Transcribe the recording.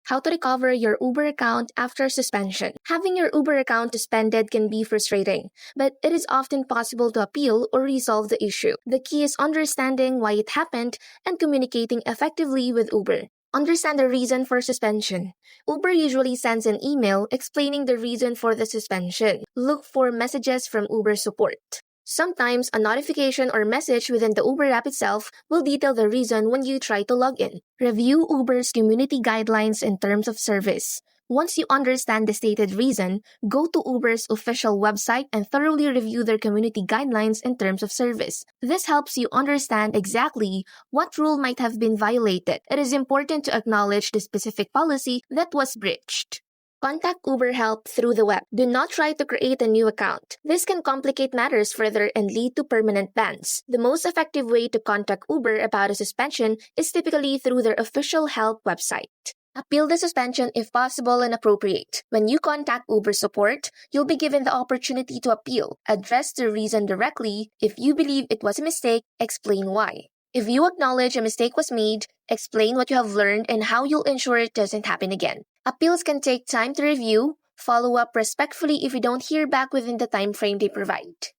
How to recover your Uber account after suspension. Having your Uber account suspended can be frustrating, but it is often possible to appeal or resolve the issue. The key is understanding why it happened and communicating effectively with Uber. Understand the reason for suspension. Uber usually sends an email explaining the reason for the suspension. Look for messages from Uber support. Sometimes, a notification or message within the Uber app itself will detail the reason when you try to log in. Review Uber's community guidelines and terms of service. Once you understand the stated reason, go to Uber's official website and thoroughly review their community guidelines and terms of service. This helps you understand exactly what rule might have been violated. It is important to acknowledge the specific policy that was breached. Contact Uber help through the web. Do not try to create a new account. This can complicate matters further and lead to permanent bans. The most effective way to contact Uber about a suspension is typically through their official help website. Appeal the suspension if possible and appropriate. When you contact Uber support, you'll be given the opportunity to appeal. Address the reason directly. If you believe it was a mistake, explain why. If you acknowledge a mistake was made, explain what you have learned and how you'll ensure it doesn't happen again. Appeals can take time to review. Follow up respectfully if you don't hear back within the time frame they provide.